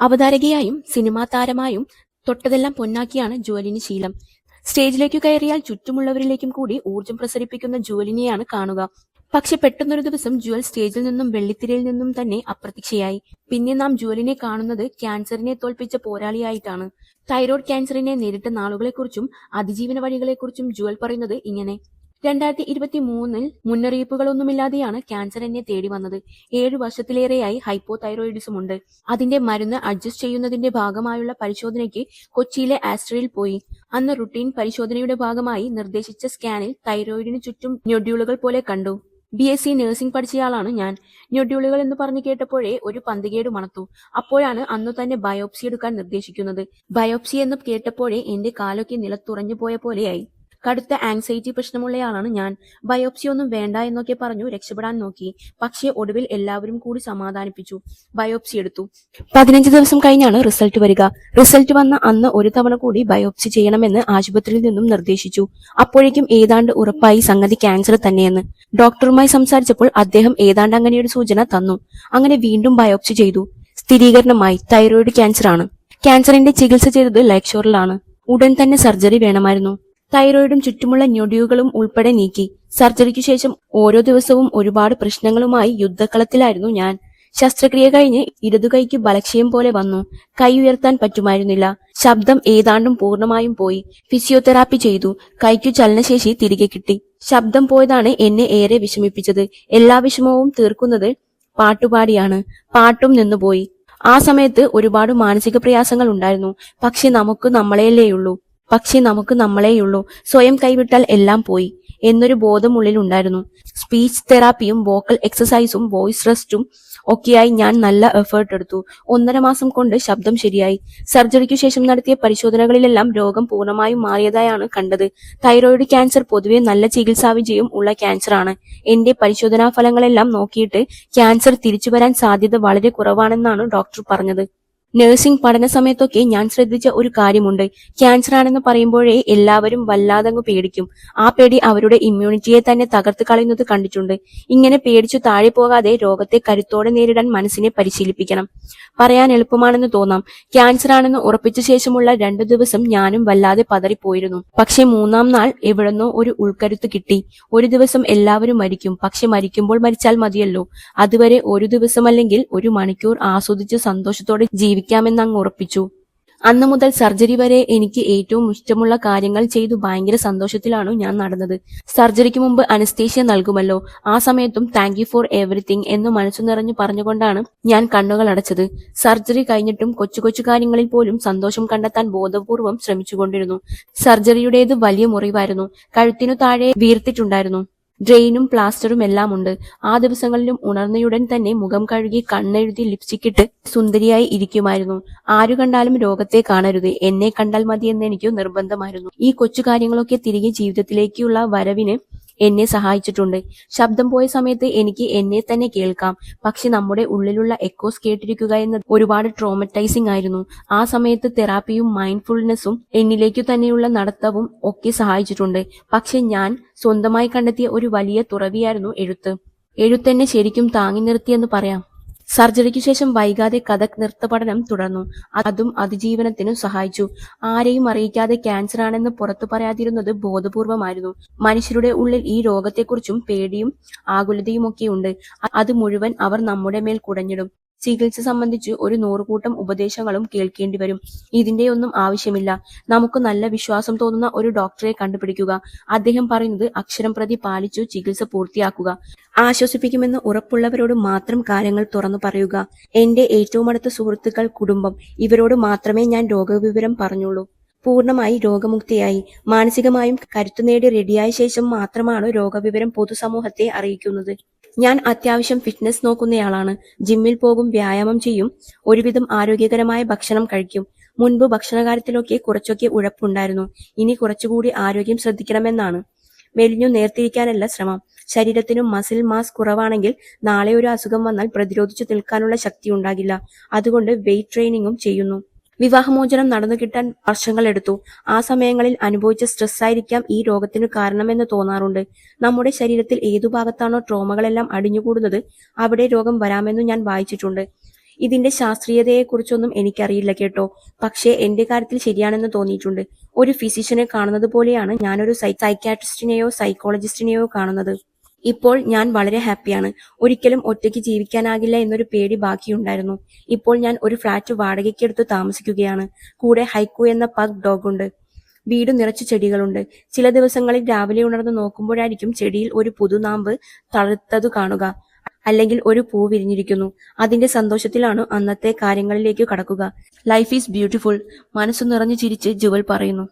അവതാരകയായും cinema താരമായും തൊട്ടതെല്ലാം പൊന്നാക്കിയാണ് ജുവലിന് ശീലം. സ്റ്റേജിലേക്കു കയറിയാൽ ചുറ്റുമുള്ളവരിലേക്കും കൂടി ഊർജം പ്രസരിപ്പിക്കുന്ന ജുവലിനെയാണ് കാണുക. പക്ഷെ പെട്ടെന്നൊരു ദിവസം ജുവൽ സ്റ്റേജിൽ നിന്നും വെള്ളിത്തിരയിൽ നിന്നും തന്നെ അപ്രത്യക്ഷയായി. പിന്നെ നാം ജുവലിനെ കാണുന്നത് ക്യാൻസറിനെ തോൽപ്പിച്ച പോരാളിയായിട്ടാണ്. തൈറോയ്ഡ് ക്യാൻസറിനെ നേരിട്ട നാളുകളെക്കുറിച്ചും അതിജീവന വഴികളെക്കുറിച്ചും ജുവൽ പറയുന്നത് ഇങ്ങനെ: 2023 മുന്നറിയിപ്പുകളൊന്നുമില്ലാതെയാണ് ക്യാൻസർ എന്നെ തേടി വന്നത്. 7 വർഷത്തിലേറെയായി ഹൈപ്പോ തൈറോയിഡിസം ഉണ്ട്. അതിന്റെ മരുന്ന് അഡ്ജസ്റ്റ് ചെയ്യുന്നതിന്റെ ഭാഗമായുള്ള പരിശോധനയ്ക്ക് കൊച്ചിയിലെ ആസ്ട്രയിൽ പോയി. അന്ന് റുട്ടീൻ പരിശോധനയുടെ ഭാഗമായി നിർദ്ദേശിച്ച സ്കാനിൽ തൈറോയിഡിന് ചുറ്റും ഞൊഡ്യൂളുകൾ പോലെ കണ്ടു. BSc നഴ്സിംഗ് പഠിച്ചയാളാണ് ഞാൻ. ഞൊഡ്യൂളുകൾ എന്ന് പറഞ്ഞു കേട്ടപ്പോഴേ ഒരു പന്തികേട് മണത്തു. അപ്പോഴാണ് അന്നു തന്നെ ബയോപ്സി എടുക്കാൻ നിർദ്ദേശിക്കുന്നത്. ബയോപ്സി എന്ന് കേട്ടപ്പോഴേ എന്റെ കാലൊക്കെ നിലത്തുറഞ്ഞു പോയ പോലെയായി. കടുത്ത ആങ്സൈറ്റി പ്രശ്നമുള്ളയാളാണ് ഞാൻ. ബയോപ്സി ഒന്നും വേണ്ട എന്നൊക്കെ പറഞ്ഞു രക്ഷപ്പെടാൻ നോക്കി. പക്ഷേ ഒടുവിൽ എല്ലാവരും കൂടി സമാധാനിപ്പിച്ചു. ബയോപ്സി എടുത്തു. 15 ദിവസം കഴിഞ്ഞാണ് റിസൾട്ട് വരിക. റിസൾട്ട് വന്ന അന്ന് ഒരു തവണ കൂടി ബയോപ്സി ചെയ്യണമെന്ന് ആശുപത്രിയിൽ നിന്നും നിർദ്ദേശിച്ചു. അപ്പോഴേക്കും ഏതാണ്ട് ഉറപ്പായി സംഗതി ക്യാൻസർ തന്നെയെന്ന്. ഡോക്ടറുമായി സംസാരിച്ചപ്പോൾ അദ്ദേഹം ഏതാണ്ട് അങ്ങനെയൊരു സൂചന തന്നു. അങ്ങനെ വീണ്ടും ബയോപ്സി ചെയ്തു. സ്ഥിരീകരണമായി തൈറോയിഡ് ക്യാൻസർ ആണ്. ക്യാൻസറിന്റെ ചികിത്സ ചെയ്തത് ലേക്ക് ഷോറിലാണ്. ഉടൻ തന്നെ സർജറി വേണമായിരുന്നു. തൈറോയിഡും ചുറ്റുമുള്ള ഞൊടിയുകളും ഉൾപ്പെടെ നീക്കി. സർജറിക്കു ശേഷം ഓരോ ദിവസവും ഒരുപാട് പ്രശ്നങ്ങളുമായി യുദ്ധക്കളത്തിലായിരുന്നു ഞാൻ. ശസ്ത്രക്രിയ കഴിഞ്ഞ് ഇടതുകൈക്ക് ബലക്ഷയം പോലെ വന്നു. കൈ ഉയർത്താൻ പറ്റുമായിരുന്നില്ല. ശബ്ദം ഏതാണ്ടും പൂർണ്ണമായും പോയി. ഫിസിയോതെറാപ്പി ചെയ്തു. കൈക്കു ചലനശേഷി തിരികെ കിട്ടി. ശബ്ദം പോയതാണ് എന്നെ ഏറെ വിഷമിപ്പിച്ചത്. എല്ലാ വിഷമവും തീർക്കുന്നത് പാട്ടുപാടിയാണ്. പാട്ടും നിന്നുപോയി. ആ സമയത്ത് ഒരുപാട് മാനസിക പ്രയാസങ്ങൾ ഉണ്ടായിരുന്നു. പക്ഷെ നമുക്ക് നമ്മളെയുള്ളൂ. സ്വയം കൈവിട്ടാൽ എല്ലാം പോയി എന്നൊരു ബോധം ഉള്ളിലുണ്ടായിരുന്നു. സ്പീച്ച് തെറാപ്പിയും വോക്കൽ എക്സസൈസും വോയിസ് റെസ്റ്റും ഒക്കെയായി ഞാൻ നല്ല എഫേർട്ട് എടുത്തു. 1.5 മാസം കൊണ്ട് ശബ്ദം ശരിയായി. സർജറിക്കു ശേഷം നടത്തിയ പരിശോധനകളിലെല്ലാം രോഗം പൂർണ്ണമായും മാറിയതായാണ് കണ്ടത്. തൈറോയിഡ് ക്യാൻസർ പൊതുവെ നല്ല ചികിത്സാവിജയം ഉള്ള ക്യാൻസറാണ്. എന്റെ പരിശോധനാ ഫലങ്ങളെല്ലാം നോക്കിയിട്ട് ക്യാൻസർ തിരിച്ചു വരാൻ സാധ്യത വളരെ കുറവാണെന്നാണ് ഡോക്ടർ പറഞ്ഞത്. നഴ്സിംഗ് പഠന സമയത്തൊക്കെ ഞാൻ ശ്രദ്ധിച്ച ഒരു കാര്യമുണ്ട്. ക്യാൻസർ ആണെന്ന് പറയുമ്പോഴേ എല്ലാവരും വല്ലാതങ്ങ് പേടിക്കും. ആ പേടി അവരുടെ ഇമ്മ്യൂണിറ്റിയെ തന്നെ തകർത്ത് കളയുന്നത് കണ്ടിട്ടുണ്ട്. ഇങ്ങനെ പേടിച്ചു താഴെ പോകാതെ രോഗത്തെ കരുത്തോടെ നേരിടാൻ മനസ്സിനെ പരിശീലിപ്പിക്കണം. പറയാൻ എളുപ്പമാണെന്ന് തോന്നാം. ക്യാൻസർ ആണെന്ന് ഉറപ്പിച്ച ശേഷമുള്ള 2 ദിവസം ഞാനും വല്ലാതെ പതറിപ്പോയിരുന്നു. പക്ഷെ 3-ാം നാൾ എവിടെന്നോ ഒരു ഉൾക്കരുത്ത് കിട്ടി. ഒരു ദിവസം എല്ലാവരും മരിക്കും. പക്ഷെ മരിക്കുമ്പോൾ മരിച്ചാൽ മതിയല്ലോ. അതുവരെ ഒരു ദിവസം അല്ലെങ്കിൽ ഒരു മണിക്കൂർ ആസ്വദിച്ച് സന്തോഷത്തോടെ ജീവിക്കാമെന്നങ്ങ് ഉറപ്പിച്ചു. അന്നു മുതൽ സർജറി വരെ എനിക്ക് ഏറ്റവും ഇഷ്ടമുള്ള കാര്യങ്ങൾ ചെയ്തു ഭയങ്കര സന്തോഷത്തിലാണ് ഞാൻ നടന്നത്. സർജറിക്ക് മുമ്പ് അനസ്തേഷ്യ നൽകുമല്ലോ. ആ സമയത്തും താങ്ക് യു ഫോർ എവറിത്തിങ് എന്ന് മനസ്സു നിറഞ്ഞു പറഞ്ഞുകൊണ്ടാണ് ഞാൻ കണ്ണുകൾ അടച്ചത്. സർജറി കഴിഞ്ഞിട്ടും കൊച്ചു കൊച്ചു കാര്യങ്ങളിൽ പോലും സന്തോഷം കണ്ടെത്താൻ ബോധപൂർവം ശ്രമിച്ചുകൊണ്ടിരുന്നു. സർജറിയുടേത് വലിയ മുറിവായിരുന്നു. കഴുത്തിനു താഴെ വീർത്തിട്ടുണ്ടായിരുന്നു. ഡ്രെയിനും പ്ലാസ്റ്ററും എല്ലാം ഉണ്ട്. ആ ദിവസങ്ങളിലും ഉണർന്നയുടൻ തന്നെ മുഖം കഴുകി കണ്ണെഴുതി ലിപ്സ്റ്റിക്കിട്ട് സുന്ദരിയായി ഇരിക്കുമായിരുന്നു. ആരു കണ്ടാലും രോഗത്തെ കാണരുത്, എന്നെ കണ്ടാൽ മതി എന്ന് എനിക്ക് നിർബന്ധമായിരുന്നു. ഈ കൊച്ചു കാര്യങ്ങളൊക്കെ തിരികെ ജീവിതത്തിലേക്കുള്ള വരവിന് എന്നെ സഹായിച്ചിട്ടുണ്ട്. ശബ്ദം പോയ സമയത്ത് എനിക്ക് എന്നെ തന്നെ കേൾക്കാം. പക്ഷെ നമ്മുടെ ഉള്ളിലുള്ള എക്കോസ് കേട്ടിരിക്കുക എന്നത് ഒരുപാട് ട്രോമറ്റൈസിംഗ് ആയിരുന്നു. ആ സമയത്ത് തെറാപ്പിയും മൈൻഡ്ഫുൾനെസ്സും എന്നിലേക്കു തന്നെയുള്ള നടത്തവും ഒക്കെ സഹായിച്ചിട്ടുണ്ട്. പക്ഷെ ഞാൻ സ്വന്തമായി കണ്ടെത്തിയ ഒരു വലിയ തുറവിയായിരുന്നു എഴുത്ത്. എഴുത്തെന്നെ ശരിക്കും താങ്ങി നിർത്തിയെന്ന് പറയാം. സർജറിക്കു ശേഷം വൈകാതെ കഥക് നൃത്ത പഠനം തുടർന്നു. അതും അതിജീവനത്തിനു സഹായിച്ചു. ആരെയും അറിയിക്കാതെ ക്യാൻസർ ആണെന്ന് പുറത്തു പറയാതിരുന്നത് ബോധപൂർവമായിരുന്നു. മനുഷ്യരുടെ ഉള്ളിൽ ഈ രോഗത്തെക്കുറിച്ചും പേടിയും ആകുലതയുമൊക്കെയുണ്ട്. അത് മുഴുവൻ അവർ നമ്മുടെ മേൽ കുടഞ്ഞിടും. ചികിത്സ സംബന്ധിച്ച് ഒരു 100 കൂട്ടം ഉപദേശങ്ങളും കേൾക്കേണ്ടി വരും. ഇതിന്റെയൊന്നും ആവശ്യമില്ല. നമുക്ക് നല്ല വിശ്വാസം തോന്നുന്ന ഒരു ഡോക്ടറെ കണ്ടുപിടിക്കുക. അദ്ദേഹം പറയുന്നത് അക്ഷരം പ്രതി പാലിച്ചു ചികിത്സ പൂർത്തിയാക്കുക. ആശ്വസിപ്പിക്കുമെന്ന് ഉറപ്പുള്ളവരോട് മാത്രം കാര്യങ്ങൾ തുറന്നു പറയുക. എന്റെ ഏറ്റവും അടുത്ത സുഹൃത്തുക്കൾ, കുടുംബം, ഇവരോട് മാത്രമേ ഞാൻ രോഗവിവരം പറഞ്ഞുള്ളൂ. പൂർണ്ണമായി രോഗമുക്തിയായി മാനസികമായും കരുത്തു നേടി റെഡിയായ ശേഷം മാത്രമാണ് രോഗവിവരം പൊതുസമൂഹത്തെ അറിയിക്കുന്നത്. ഞാൻ അത്യാവശ്യം ഫിറ്റ്നസ് നോക്കുന്നയാളാണ്. ജിമ്മിൽ പോകും, വ്യായാമം ചെയ്യും, ഒരുവിധം ആരോഗ്യകരമായ ഭക്ഷണം കഴിക്കും. മുൻപ് ഭക്ഷണകാര്യത്തിലൊക്കെ കുറച്ചൊക്കെ ഉഴപ്പുണ്ടായിരുന്നു. ഇനി കുറച്ചുകൂടി ആരോഗ്യം ശ്രദ്ധിക്കണമെന്നാണ്. മെലിഞ്ഞു നേർത്തിരിക്കാനല്ല ശ്രമം. ശരീരത്തിനും മസിൽ മാസ് കുറവാണെങ്കിൽ നാളെ ഒരു അസുഖം വന്നാൽ പ്രതിരോധിച്ചു നിൽക്കാനുള്ള ശക്തി ഉണ്ടാകില്ല. അതുകൊണ്ട് വെയിറ്റ് ട്രെയിനിങ്ങും ചെയ്യുന്നു. വിവാഹമോചനം നടന്നു കിട്ടാൻ വർഷങ്ങൾ എടുത്തു. ആ സമയങ്ങളിൽ അനുഭവിച്ച സ്ട്രെസ്സായിരിക്കാം ഈ രോഗത്തിനു കാരണമെന്ന് തോന്നാറുണ്ട്. നമ്മുടെ ശരീരത്തിൽ ഏതു ഭാഗത്താണോ ട്രോമകളെല്ലാം അടിഞ്ഞുകൂടുന്നത് അവിടെ രോഗം വരാമെന്ന് ഞാൻ വായിച്ചിട്ടുണ്ട്. ഇതിന്റെ ശാസ്ത്രീയതയെക്കുറിച്ചൊന്നും എനിക്കറിയില്ല കേട്ടോ, പക്ഷേ എന്റെ കാര്യത്തിൽ ശരിയാണെന്ന് തോന്നിയിട്ടുണ്ട്. ഒരു ഫിസിഷ്യനെ കാണുന്നത് പോലെയാണ് ഞാനൊരു സൈക്കാട്രിസ്റ്റിനെയോ സൈക്കോളജിസ്റ്റിനെയോ കാണുന്നത്. ഇപ്പോൾ ഞാൻ വളരെ ഹാപ്പിയാണ്. ഒരിക്കലും ഒറ്റയ്ക്ക് ജീവിക്കാനാകില്ല എന്നൊരു പേടി ബാക്കിയുണ്ടായിരുന്നു. ഇപ്പോൾ ഞാൻ ഒരു ഫ്ലാറ്റ് വാടകയ്ക്കെടുത്ത് താമസിക്കുകയാണ്. കൂടെ ഹൈക്കു എന്ന പഗ് ഡോഗ് ഉണ്ട്. വീട് നിറച്ചു ചെടികളുണ്ട്. ചില ദിവസങ്ങളിൽ രാവിലെ ഉണർന്ന് നോക്കുമ്പോഴായിരിക്കും ചെടിയിൽ ഒരു പുതുനാമ്പ് തളിർത്തതു കാണുക, അല്ലെങ്കിൽ ഒരു പൂ വിരിഞ്ഞിരിക്കുന്നു. അതിന്റെ സന്തോഷത്തിലാണ് അന്നത്തെ കാര്യങ്ങളിലേക്ക് കടക്കുക. Life is beautiful. മനസ്സു നിറഞ്ഞു ചിരിച്ച് ജുവൽ പറയുന്നു.